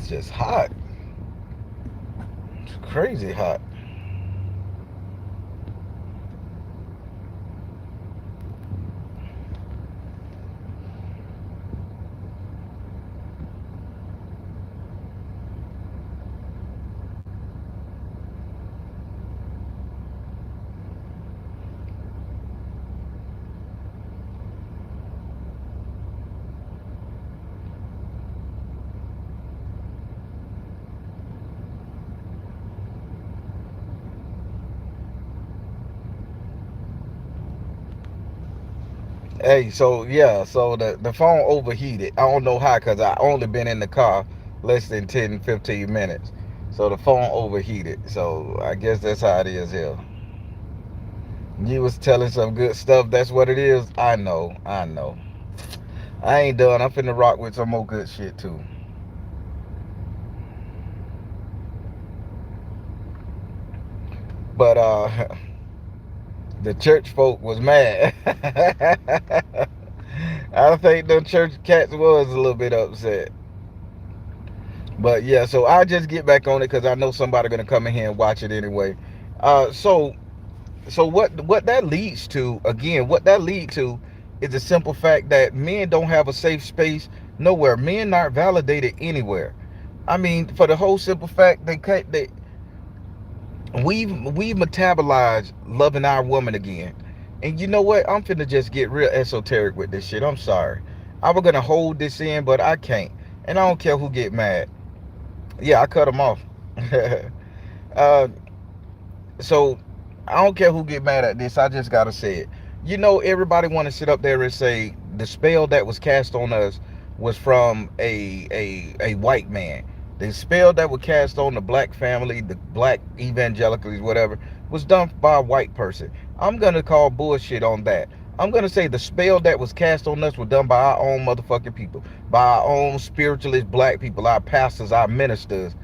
is just hot. It's crazy hot. Hey, so yeah, so the phone overheated. I don't know how, cause I only been in the car less than 10, 15 minutes. So the phone overheated. So I guess that's how it is here. You was telling some good stuff. That's what it is. I know. I know. I ain't done. I'm finna rock with some more good shit too. But the church folk was mad. I think the church cats was a little bit upset. But yeah, so I'll just get back on it because I know somebody gonna come in here and watch it anyway. So what that leads to, again, what that leads to is the simple fact that men don't have a safe space nowhere. Men not validated anywhere. I mean, for the whole simple fact they we've metabolized loving our woman again. And you know what? I'm finna just get real esoteric with this shit. I'm sorry. I was gonna hold this in, but I can't. And I don't care who get mad. Yeah, I cut them off. uh, so I don't care who get mad at this. I just gotta say it. You know, everybody want to sit up there and say the spell that was cast on us was from a white man. The spell that was cast on the black family, the black evangelicals, whatever, was done by a white person. I'm gonna call bullshit on that. I'm gonna say the spell that was cast on us was done by our own motherfucking people, by our own spiritualist black people, our pastors, our ministers.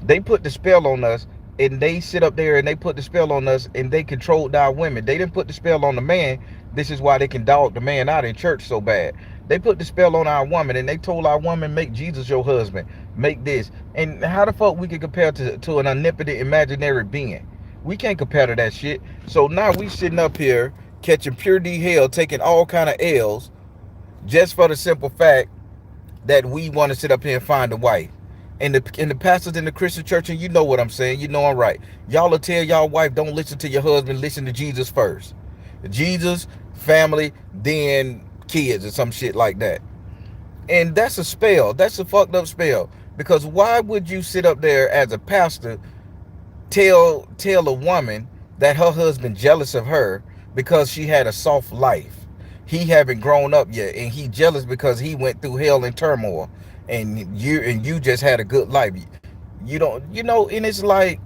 They put the spell on us, and they sit up there and they put the spell on us, and they controlled our women. They didn't put the spell on the man. This is why they can dog the man out in church so bad. They put the spell on our woman, and they told our woman, make Jesus your husband, make this. And how the fuck we can compare to an omnipotent imaginary being? We can't compare to that shit. So now we sitting up here catching pure D hell, taking all kind of L's, just for the simple fact that we want to sit up here and find a wife. And the pastors in the Christian church, and you know what I'm saying, you know I'm right. Y'all will tell y'all wife, don't listen to your husband, listen to Jesus first. Jesus, family, then kids, or some shit like that. And that's a spell. That's a fucked up spell. Because why would you sit up there as a pastor, tell a woman that her husband jealous of her because she had a soft life? He haven't grown up yet, and he jealous because he went through hell and turmoil, and you just had a good life. You don't, and it's like,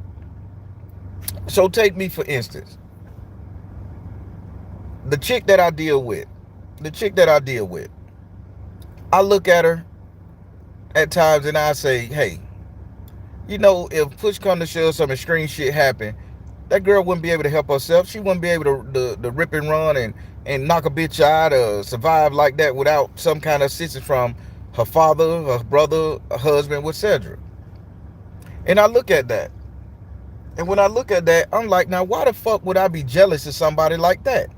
so take me for instance, the chick that I deal with, the chick that I deal with, I look at her at times and I say, hey, if push come to shove, some extreme shit happen, that girl wouldn't be able to help herself. She wouldn't be able to rip and run and knock a bitch out or survive like that without some kind of assistance from her father, her brother, her husband, etc. And I look at that. And when I look at that, I'm like, now why the fuck would I be jealous of somebody like that?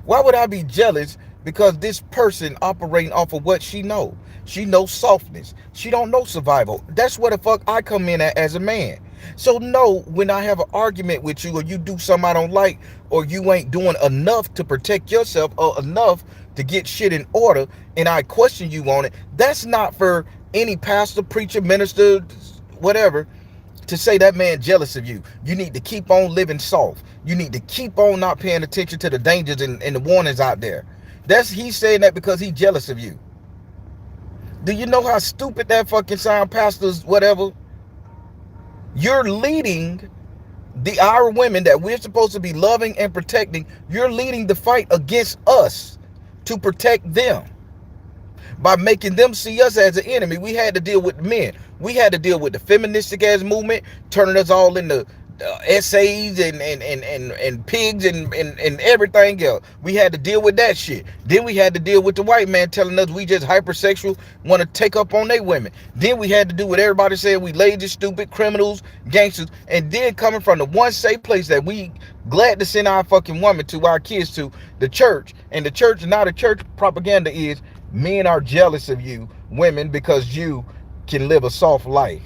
Why would I be jealous because this person operating off of what she know? She knows softness. She don't know survival. That's where the fuck I come in at as a man. So no, when I have an argument with you or you do something I don't like, or you ain't doing enough to protect yourself or enough to get shit in order, and I question you on it, that's not for any pastor, preacher, minister, whatever, to say that man jealous of you. You need to keep on living soft. You need to keep on not paying attention to the dangers and the warnings out there. He's saying that because he's jealous of you. Do you know how stupid that fucking sound, pastors, whatever? You're leading our women that we're supposed to be loving and protecting. You're leading the fight against us to protect them by making them see us as an enemy. We had to deal with men. We had to deal with the feministic ass movement, turning us all into essays and pigs and everything else. We had to deal with that shit. Then we had to deal with the white man telling us we just hypersexual, want to take up on their women. Then we had to do what everybody said, we lazy, stupid, criminals, gangsters. And then coming from the one safe place that we glad to send our fucking woman to, our kids to, the church. And the church, now the church propaganda is men are jealous of you, women, because you can live a soft life.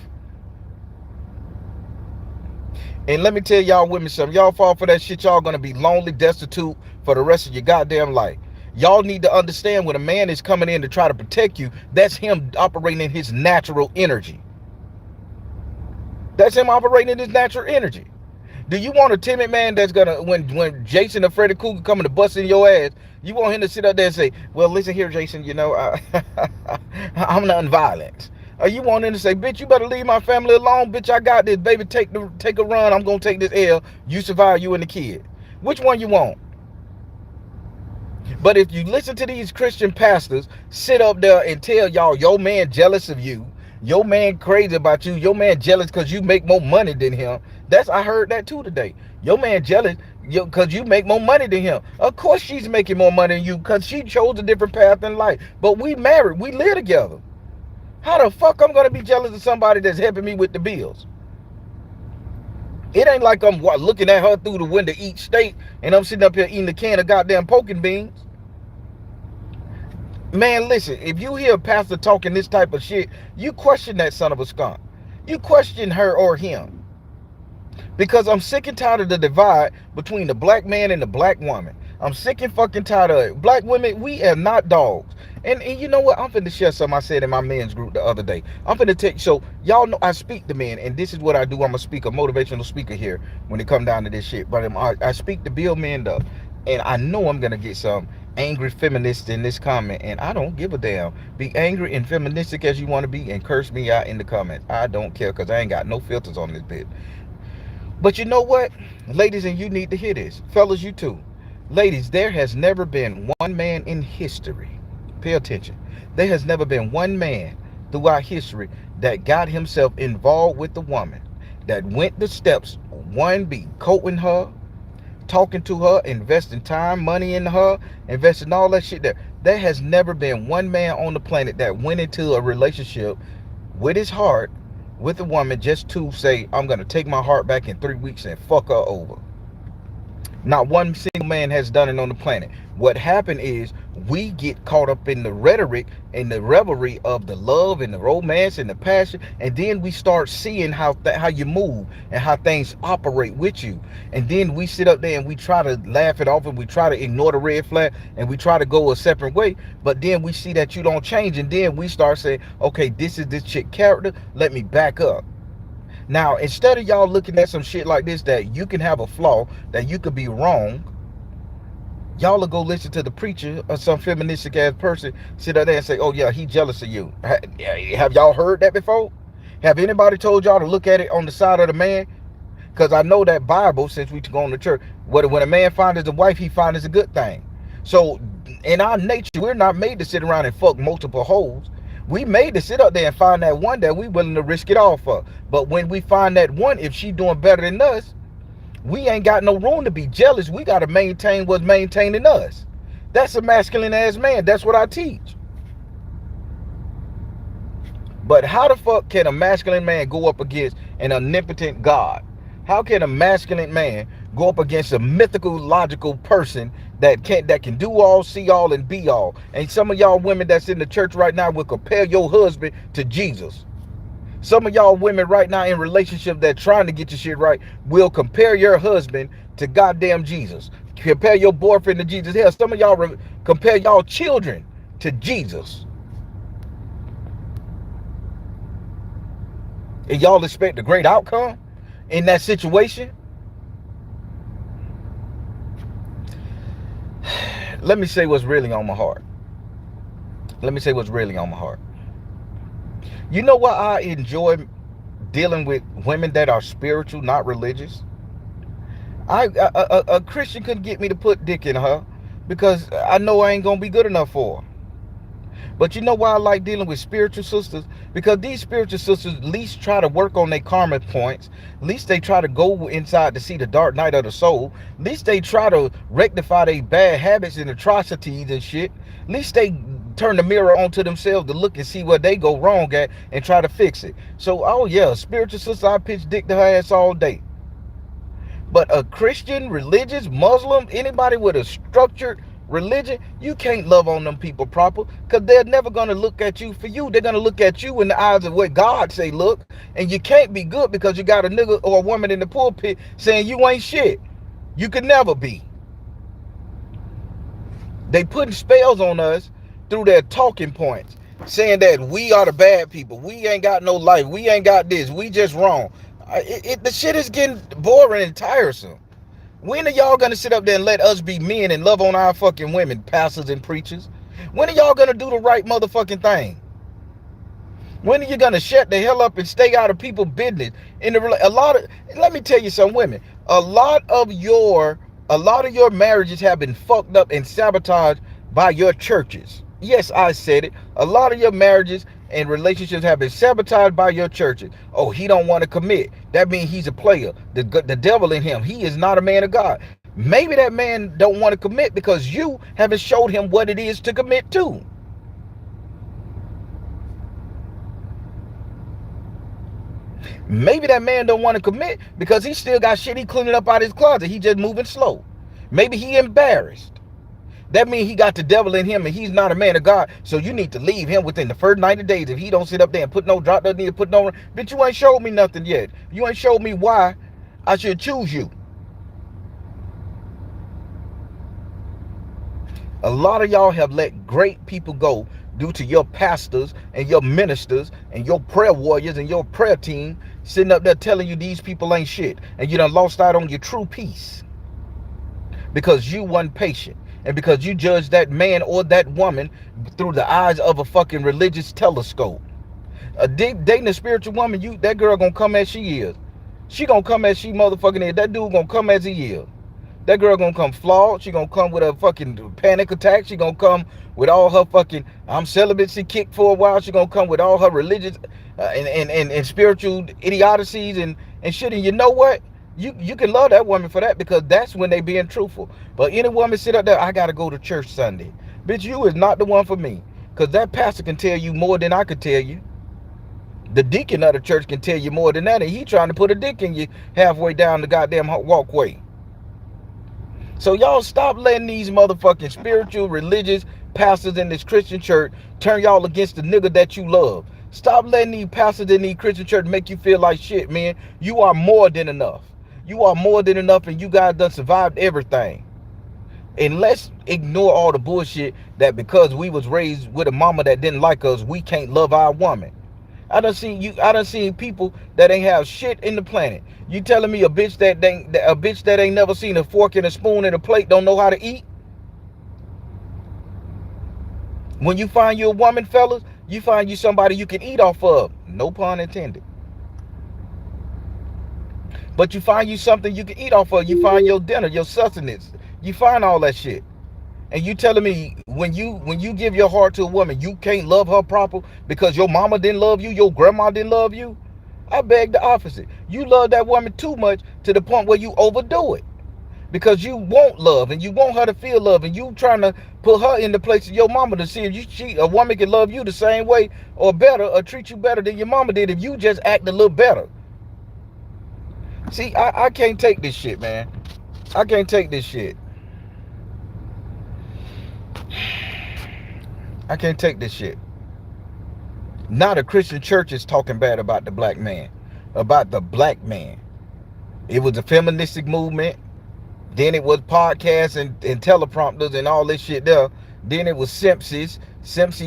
And let me tell y'all women something. Y'all fall for that shit, y'all gonna be lonely, destitute for the rest of your goddamn life. Y'all need to understand when a man is coming in to try to protect you, that's him operating in his natural energy. That's him operating in his natural energy. Do you want a timid man that's gonna, when Jason or Freddy Krueger coming to bust in your ass, you want him to sit up there and say, well, listen here, Jason, you know, I'm nonviolent. Or you want him to say, bitch, you better leave my family alone, bitch, I got this, baby, take a run, I'm gonna take this L, you survive, you and the kid. Which one you want? But if you listen to these Christian pastors sit up there and tell y'all your man jealous of you, your man crazy about you, your man jealous because you make more money than him. I heard that too today. Your man jealous because you make more money than him. Of course she's making more money than you because she chose a different path in life. But we married, we live together. How the fuck I'm gonna be jealous of somebody that's helping me with the bills? It ain't like I'm looking at her through the window each steak and I'm sitting up here eating a can of goddamn poking beans. Man, listen, if you hear a pastor talking this type of shit, you question that son of a skunk. You question her or him. Because I'm sick and tired of the divide between the black man and the black woman. I'm sick and fucking tired of it. Black women, we are not dogs. And you know what? I'm finna share something I said in my men's group the other day. I'm finna take, so y'all know I speak to men, and this is what I do. I'm a speaker, motivational speaker here when it come down to this shit. But I speak to build men up. And I know I'm gonna get some angry feminists in this comment, and I don't give a damn. Be angry and feministic as you want to be and curse me out in the comments. I don't care, because I ain't got no filters on this bit. But you know what? Ladies, and you need to hear this. Fellas, you too. Ladies, there has never been one man in history. Pay attention. There has never been one man throughout history that got himself involved with the woman, that went the steps, one, be courting her, talking to her, investing time, money in her, investing all that shit there. There has never been one man on the planet that went into a relationship with his heart with a woman just to say, I'm going to take my heart back in 3 weeks and fuck her over. Not one single man has done it on the planet. What happened is we get caught up in the rhetoric and the revelry of the love and the romance and the passion, and then we start seeing how you move and how things operate with you. And then we sit up there and we try to laugh it off and we try to ignore the red flag and we try to go a separate way. But then we see that you don't change, and then we start saying, okay, this is this chick character, let me back up. Now, instead of y'all looking at some shit like this, that you can have a flaw, that you could be wrong, y'all will go listen to the preacher or some feministic ass person sit up there and say, oh yeah, he jealous of you. Have y'all heard that before? Have anybody told y'all to look at it on the side of the man? Because I know that Bible, since we go to church, when a man finds a wife, he finds a good thing. So in our nature, we're not made to sit around and fuck multiple hoes. We made to sit up there and find that one that we willing to risk it all for. But when we find that one, if she doing better than us, we ain't got no room to be jealous. We got to maintain what's maintaining us. That's a masculine ass man. That's what I teach. But how the fuck can a masculine man go up against an omnipotent God? How can a masculine man go up against a mythical, logical person that can do all, see all, and be all? And some of y'all women that's in the church right now will compare your husband to Jesus. Some of y'all women right now in relationship that trying to get your shit right will compare your husband to goddamn Jesus. Compare your boyfriend to Jesus. Hell, some of y'all compare y'all children to Jesus. And y'all expect a great outcome in that situation? Let me say what's really on my heart. Let me say what's really on my heart. You know why I enjoy dealing with women that are spiritual, not religious? A Christian couldn't get me to put dick in her because I know I ain't gonna be good enough for her. But you know why I like dealing with spiritual sisters? Because these spiritual sisters at least try to work on their karma points. At least they try to go inside to see the dark night of the soul. At least they try to rectify their bad habits and atrocities and shit. At least they turn the mirror onto themselves to look and see where they go wrong at and try to fix it. So, oh yeah, spiritual sister, I pitch dick to her ass all day. But a Christian, religious, Muslim, anybody with a structured religion, you can't love on them people proper, because they're never going to look at you for you. They're going to look at you in the eyes of what God say look. And you can't be good because you got a nigga or a woman in the pulpit saying you ain't shit. You can never be. They putting spells on us through their talking points, saying that we are the bad people. We ain't got no life. We ain't got this. We just wrong. The shit is getting boring and tiresome. When are y'all gonna sit up there and let us be men and love on our fucking women, pastors and preachers? When are y'all gonna do the right motherfucking thing? When are you gonna shut the hell up and stay out of people's business? A lot of, let me tell you some women, a lot of your marriages have been fucked up and sabotaged by your churches. Yes, I said it. A lot of your marriages and relationships have been sabotaged by your churches. Oh, he don't want to commit. That means he's a player. The devil in him. He is not a man of God. Maybe that man don't want to commit because you haven't showed him what it is to commit to. Maybe that man don't want to commit because he still got shit he cleaning up out his closet. He just moving slow. Maybe he embarrassed. That means he got the devil in him and he's not a man of God. So you need to leave him within the first 90 days. If he don't sit up there and put no drop, doesn't need to put no, bitch, you ain't showed me nothing yet. You ain't showed me why I should choose you. A lot of y'all have let great people go due to your pastors and your ministers and your prayer warriors and your prayer team sitting up there telling you these people ain't shit. And you done lost out on your true peace because you wasn't patient. And because you judged that man or that woman through the eyes of a fucking religious telescope. Dating a spiritual woman, that girl gonna come as she is. She gonna come as she motherfucking is. That dude gonna come as he is. That girl gonna come flawed. She gonna come with a fucking panic attack. She gonna come with all her fucking I'm celibacy kick for a while. She gonna come with all her religious and spiritual idiocies and shit. And you know what? You can love that woman for that because that's when they being truthful. But any woman sit up there, I gotta go to church Sunday. Bitch, you is not the one for me. Cause that pastor can tell you more than I could tell you. The deacon of the church can tell you more than that, and he trying to put a dick in you halfway down the goddamn walkway. So y'all stop letting these motherfucking spiritual, religious pastors in this Christian church turn y'all against the nigga that you love. Stop letting these pastors in these Christian church make you feel like shit, man. You are more than enough. You are more than enough, and you guys done survived everything. And let's ignore all the bullshit that because we was raised with a mama that didn't like us, we can't love our woman. I done seen people that ain't have shit in the planet. You telling me a bitch that ain't never seen a fork and a spoon and a plate don't know how to eat? When you find you a woman, fellas, you find you somebody you can eat off of. No pun intended. But you find you something you can eat off of. You find your dinner, your sustenance. You find all that shit. And you telling me when you give your heart to a woman, you can't love her proper because your mama didn't love you, your grandma didn't love you? I beg the opposite. You love that woman too much to the point where you overdo it. Because you want love and you want her to feel love and you trying to put her in the place of your mama to see if a woman can love you the same way or better or treat you better than your mama did if you just act a little better. See, I can't take this shit, man. I can't take this shit. I can't take this shit. Now the Christian church is talking bad about the black man, about the black man. It was a feministic movement. Then it was podcasts and teleprompters and all this shit there. Then it was Simpsy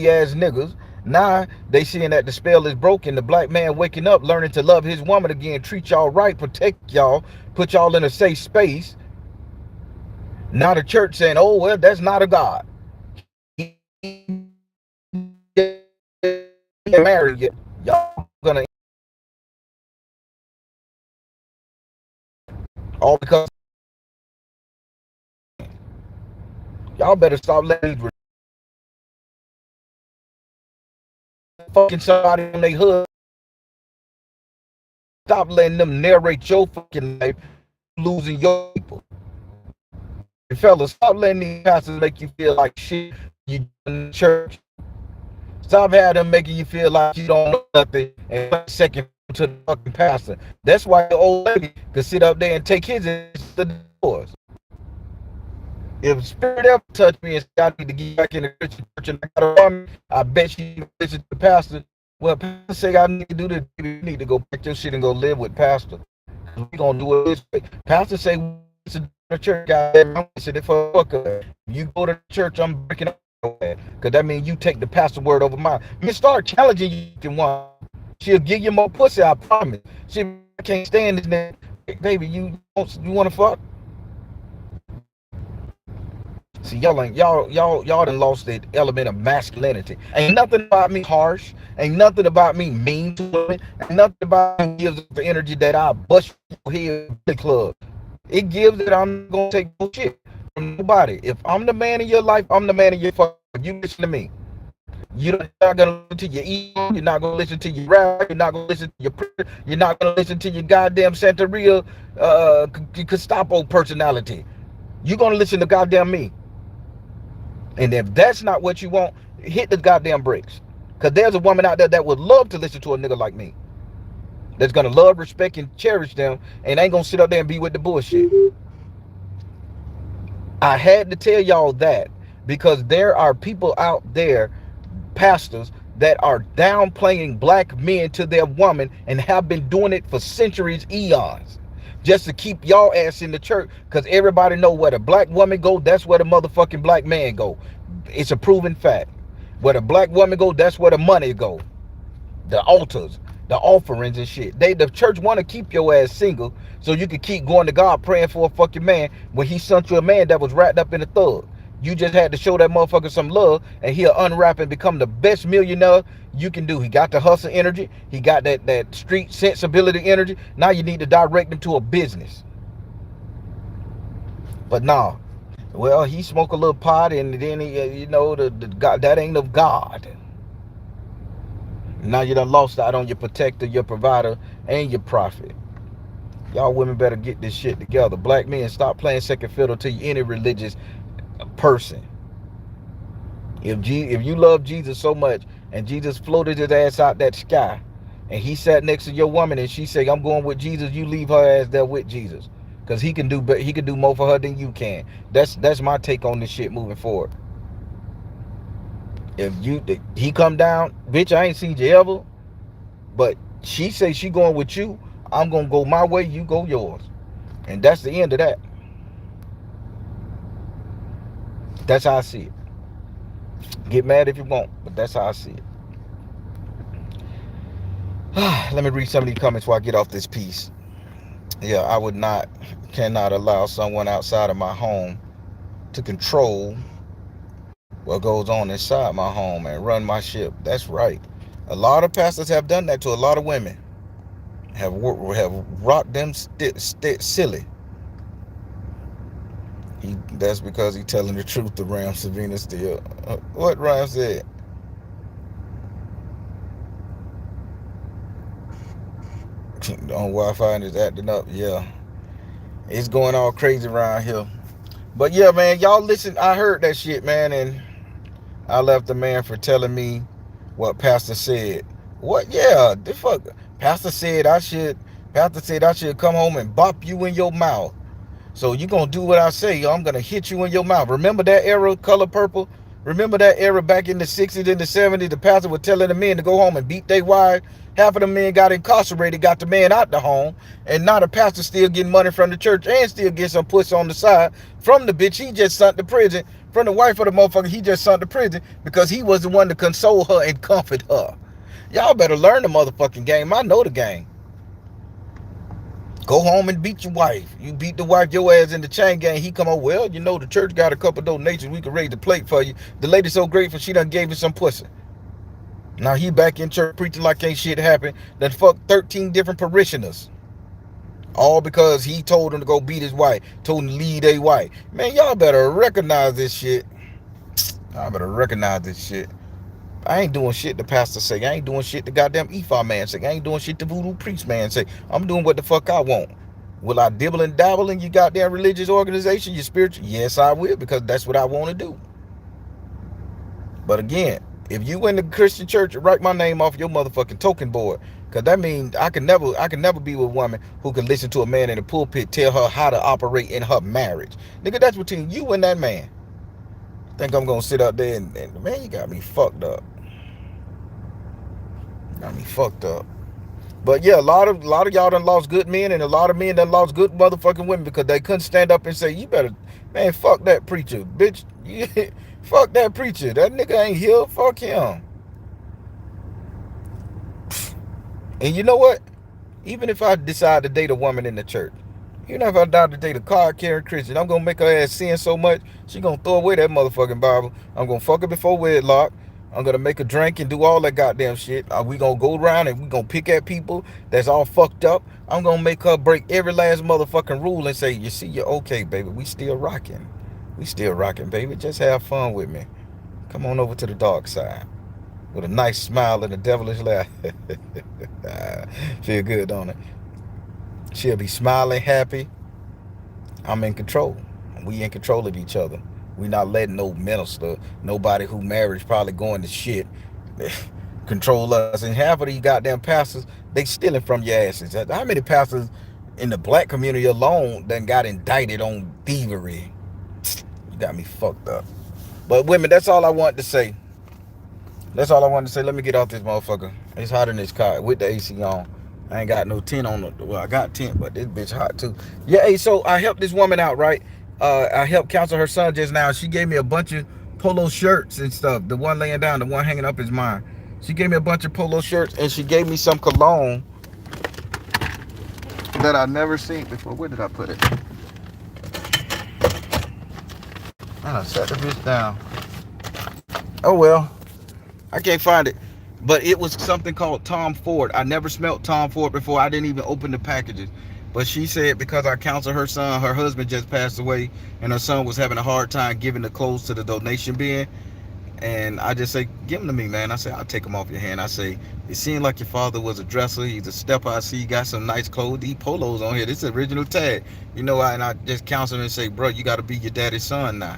ass niggas. Now they seeing that the spell is broken. The black man waking up, learning to love his woman again, treat y'all right, protect y'all, put y'all in a safe space. Now the church saying, oh, well, that's not a God. Married yet. Y'all gonna all because y'all better stop letting fucking somebody on their husband. Stop letting them narrate your fucking life and you losing your people. And fellas, stop letting these pastors make you feel like shit when you in the church. Stop having them making you feel like you don't know nothing and play second to the fucking pastor. That's why the old lady could sit up there and take his ass to the doors. If spirit ever touched me and said I need to get back in the Christian church and I got a woman, I bet she listen to the pastor. Well, pastor say I need to do this. You need to go pack your shit and go live with pastor. We gonna do it this way. Pastor say we listen to the church, goddamn. I'm listening for fuck her. You go to the church, I'm breaking up. Cause that means you take the pastor word over mine. Man, start challenging you can one. She'll give you more pussy, I promise. She can't stand this nigga. Baby, you wanna fuck? See, y'all done lost the element of masculinity. Ain't nothing about me harsh. Ain't nothing about me mean to women. Ain't nothing about me gives the energy that I bust your head in the club. It gives that I'm not gonna take no shit from nobody. If I'm the man in your life, I'm the man in your fuck. You listen to me. You're not gonna listen to your ego. You're not gonna listen to your rap. You're not gonna listen to your prayer. You're not gonna listen to your goddamn Santeria Gestapo personality. You're gonna listen to goddamn me. And if that's not what you want, hit the goddamn brakes. Because there's a woman out there that would love to listen to a nigga like me. That's going to love, respect, and cherish them. And ain't going to sit up there and be with the bullshit. I had to tell y'all that. Because there are people out there, pastors, that are downplaying black men to their woman. And have been doing it for centuries, eons. Just to keep y'all ass in the church. Because everybody know where the black woman go, that's where the motherfucking black man go. It's a proven fact. Where the black woman go, that's where the money go. The altars, the offerings and shit. The church want to keep your ass single so you can keep going to God praying for a fucking man when he sent you a man that was wrapped up in a thug. You just had to show that motherfucker some love and he'll unwrap and become the best millionaire you can do. He got the hustle energy. He got that street sensibility energy. Now you need to direct him to a business. But nah. Well, he smoke a little pot and then he, the God, that ain't of God. Now you done lost out on your protector, your provider, and your prophet. Y'all women better get this shit together. Black men, stop playing second fiddle to any religious person. If you love Jesus so much and Jesus floated his ass out that sky and he sat next to your woman and she said, I'm going with Jesus, you leave her ass there with Jesus. Because he can do more for her than you can. That's my take on this shit moving forward. If he come down, bitch, I ain't seen you ever. But she say she going with you, I'm gonna go my way, you go yours. And that's the end of that. That's how I see it. Get mad if you want, but that's how I see it. Let me read some of these comments before I get off this piece. Yeah, cannot allow someone outside of my home to control what goes on inside my home and run my ship. That's right. A lot of pastors have done that to a lot of women. Have rocked them silly. That's because he's telling the truth to Ram Savina still. What Ram said? On Wi-Fi and it's acting up. Yeah. It's going all crazy around here. But yeah, man, y'all listen. I heard that shit, man, and I left the man for telling me what Pastor said. What? Yeah, the fuck. Pastor said I should come home and bop you in your mouth. So you gonna do what I say. I'm gonna hit you in your mouth. Remember that era, Color Purple? Remember that era back in the 60s and the 70s? The pastor was telling the men to go home and beat their wives. Half of the men got incarcerated, got the man out the home. And now the pastor still getting money from the church and still get some pussy on the side from the bitch he just sent to prison. From the wife of the motherfucker he just sent to prison because he was the one to console her and comfort her. Y'all better learn the motherfucking game. I know the game. Go home and beat your wife. You beat the wife, your ass in the chain gang. He come over, well, the church got a couple donations. We can raise the plate for you. The lady so grateful, she done gave you some pussy. Now he back in church preaching like ain't shit happen. Then fuck 13 different parishioners. All because he told him to go beat his wife. Told him to leave their wife. Man, y'all better recognize this shit. Y'all better recognize this shit. I ain't doing shit the pastor say. I ain't doing shit the goddamn Ephah man say. I ain't doing shit the voodoo priest man say. I'm doing what the fuck I want. Will I dibble and dabble in your goddamn religious organization, your spiritual? Yes, I will, because that's what I want to do. But again, if you in the Christian church, write my name off your motherfucking token board. Cause that means I can never be with a woman who can listen to a man in the pulpit tell her how to operate in her marriage. Nigga, that's between you and that man. Think I'm gonna sit out there and man, you got me fucked up. Got me fucked up. But yeah, a lot of y'all done lost good men, and a lot of men done lost good motherfucking women because they couldn't stand up and say, "You better, man, fuck that preacher, bitch. Fuck that preacher. That nigga ain't here. Fuck him." And you know what? Even if I decide to date a woman in the church, even if I decide to date a card carrying Christian, I'm gonna make her ass sin so much she gonna throw away that motherfucking Bible. I'm gonna fuck her before wedlock. I'm gonna make her drink and do all that goddamn shit. We gonna go around and we gonna pick at people that's all fucked up. I'm gonna make her break every last motherfucking rule and say, "You see, you're okay, baby. We still rocking. We still rocking, baby. Just have fun with me. Come on over to the dark side." With a nice smile and a devilish laugh. Feel good, don't it? She'll be smiling, happy. I'm in control. We in control of each other. We not letting no minister, nobody who marriage probably going to shit, control us. And half of these goddamn pastors, they stealing from your asses. How many pastors in the black community alone done got indicted on thievery? You got me fucked up. But women, that's all I want to say. That's all I wanted to say. Let me get off this motherfucker. It's hot in this car with the AC on. I ain't got no tent on it. Well, I got tent, but this bitch hot too. Yeah, hey, so I helped this woman out, right? I helped counsel her son just now. She gave me a bunch of polo shirts and stuff. The one laying down, the one hanging up is mine. She gave me a bunch of polo shirts and she gave me some cologne that I never seen before. Where did I put it? I set the bitch down. Oh well. I can't find it. But it was something called Tom Ford. I never smelled Tom Ford before. I didn't even open the packages. But she said because I counseled her son, her husband just passed away, and her son was having a hard time giving the clothes to the donation bin. And I just say, give them to me, man. I say, I'll take them off your hand. I say, it seemed like your father was a dresser. He's a stepper. I see you got some nice clothes. These polos on here. This is original tag. And I just counsel him and say, bro, you got to be your daddy's son now.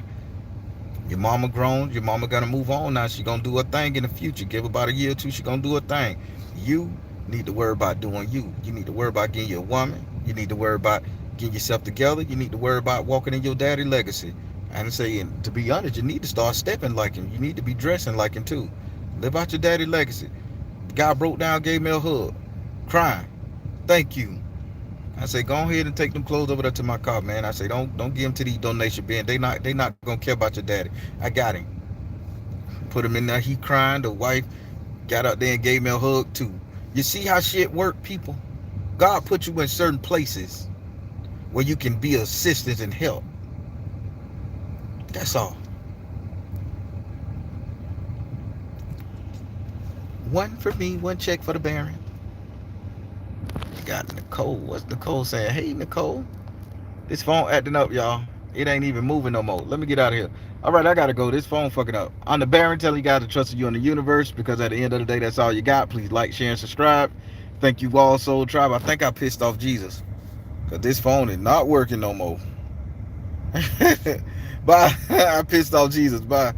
Your mama grown. Your mama gonna move on now. She gonna do her thing in the future. Give about a year or two. She gonna do her thing. You need to worry about doing you. You need to worry about getting you a woman. You need to worry about getting yourself together. You need to worry about walking in your daddy legacy. And saying, to be honest, you need to start stepping like him. You need to be dressing like him too. Live out your daddy legacy. The guy broke down, gave me a hug, crying. Thank you. I say, go ahead and take them clothes over there to my car, man. I say, don't give them to these donation bins. They not gonna care about your daddy. I got him. Put him in there. He crying. The wife got out there and gave me a hug too. You see how shit work, people? God put you in certain places where you can be assistance and help. That's all. One for me, one check for the Baron. You got Nicole. What's Nicole saying? Hey, Nicole. This phone acting up, y'all. It ain't even moving no more. Let me get out of here. All right, I gotta go. This phone fucking up. I'm the Baron telling you guys to trust you in the universe, because at the end of the day, that's all you got. Please like, share, and subscribe. Thank you all, Soul Tribe. I think I pissed off Jesus, because this phone is not working no more. Bye. I pissed off Jesus. Bye.